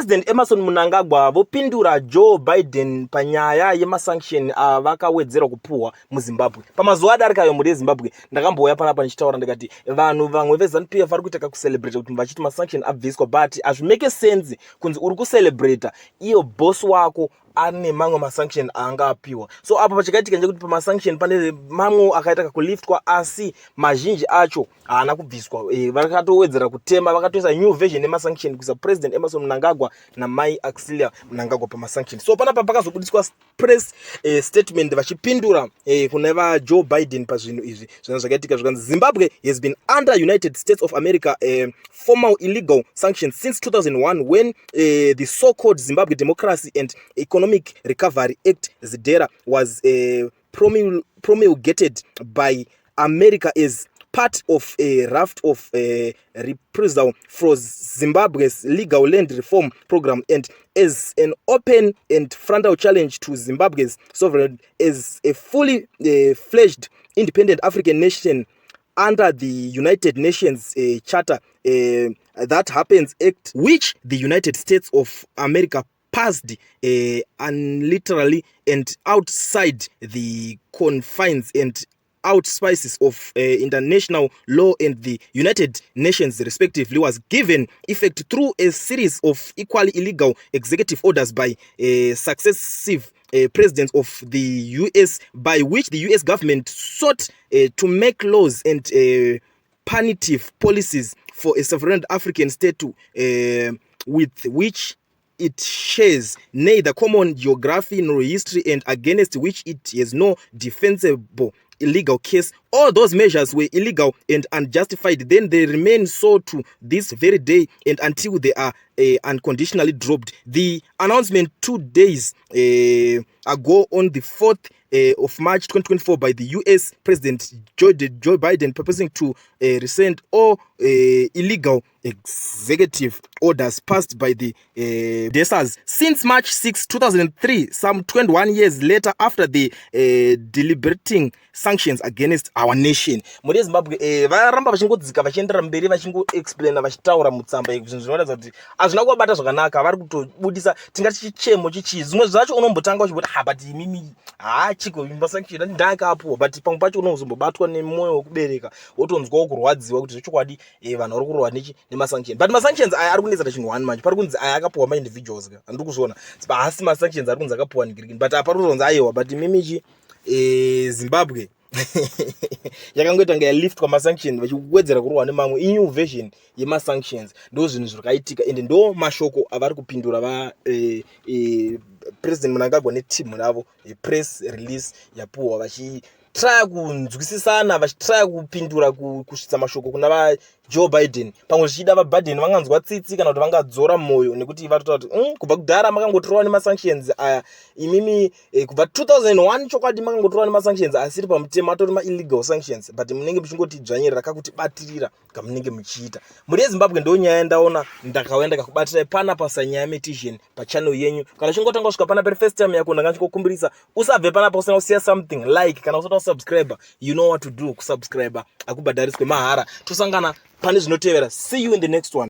President Emerson Mnangagwa Vopindura Joe Biden Panyaya yema sanction vakawedzera kupuhwa muZimbabwe. Pamazuva adarikayo muri Zimbabwe ndakamboya panapa ndichitaura ndikati vanhu vamwe veZANU-PF vari kuita kucelebrate kuti vachiti masanction abviswa, but hazvimeke sense kunzi uri kucelebrate iyo boss wako ane mamwe masanction anga apiwa. So apo pachikaitika nje kuti pamasanction pane mamwe akaita kakuliftwa asi mazhinji acho haana kubviswa. Vakatowedzera kutema, vakatoisa new version yemasanction kuisa President Emerson Mnangagwa namai Auxilia Mnangagwa pamasanction. So panapa pakazobudiswa press statement vachipindura kuna Joe Biden pazvinhu izvi zvinhu zvakaitika zvikanzi Zimbabwe has been under United States of America formal illegal sanctions since 2001 when the so-called Zimbabwe Democracy and Economic Recovery Act ZDERA was promulgated by America as part of a raft of reprisal for Zimbabwe's legal land reform program and as an open and frontal challenge to Zimbabwe's sovereignty as a fully fledged independent African nation under the United Nations Charter that happens Act, which the United States of America passed unilaterally and outside the confines and auspices of international law and the United Nations respectively, was given effect through a series of equally illegal executive orders by successive presidents of the US, by which the US government sought to make laws and punitive policies for a sovereign African state with which it shares neither common geography nor history and against which it has no defensible illegal case. All those measures were illegal and unjustified. Then they remain so to this very day and until they are unconditionally dropped. The announcement 2 days ago on the 4th of March 2024 by the US President Joe Biden purposing to rescind all illegal executive orders passed by the DSAs since March 6, 2003, some 21 years later after the deliberating sanctions against our nation. Muri Zimbabwe varamba vachingodzika vachiendera mberi vachingoexplaina vachitaura mutsamba zvinhu zvinoratidza kuti hazvina kuvabata zvakanaka. Vari kutobudisa tingati chichemo chichi, zvimwe zvacho unombotanga uchiboti but mimi chiko masanction ndakapuhwa, but pamwe pacho unozombobatwa nemwoyo wekubereka wotonzwa kurwadziwa kuti zvechokwadi vanhu vari kurwa nemasanction. But masanctions aya ari kunetsa chinhu one manje, pari kunzi aya akapuhwa maindividuals ka handiri kuzviona, asi masanctions ari kunzi akapuhwa nigirigini, but apa rutonzi aiwa but mimichi Zimbabwe yakangoita nga lift kwa masanction vachiwedzera kurwa nemamwe new version yemasanctions. Ndo zvinhu zvakaitika ende ndo mashoko avari kupindura va President Mnangagwa netimu ravo press release yapuhwa vachitraya kunzwisisana, vachitraya kupindura kusvitsa mashoko kuna va Joe Biden. Pamwe zvichida vaBiden vanganzwa tsitsi kana kuti vangadzora moyo nekuti vatoti kubva kudhara makangotorwa nemasanctions aya imimi kubva 2001 chokwadi makangotorwa nemasanctions asiri pamutemo atori ma-illegal sanctions, but munenge muchingoti dzvanyirira kakutibatirira kamunenge muchiita. Muri yeZimbabwe ndo nyaya ndaona ndakawenda kakubatirai pana pasanyaya meditation pachannel yenyu. Kana uchingotanga kusvika pana peri first time yako ndangachikokumbirisa usabve panapa usina kusiya something like kana usati wasubscribe, you know what to do. Kusubscribe akubhadhariswe mahara. Tosangana pane zvinotevera. See you in the next one.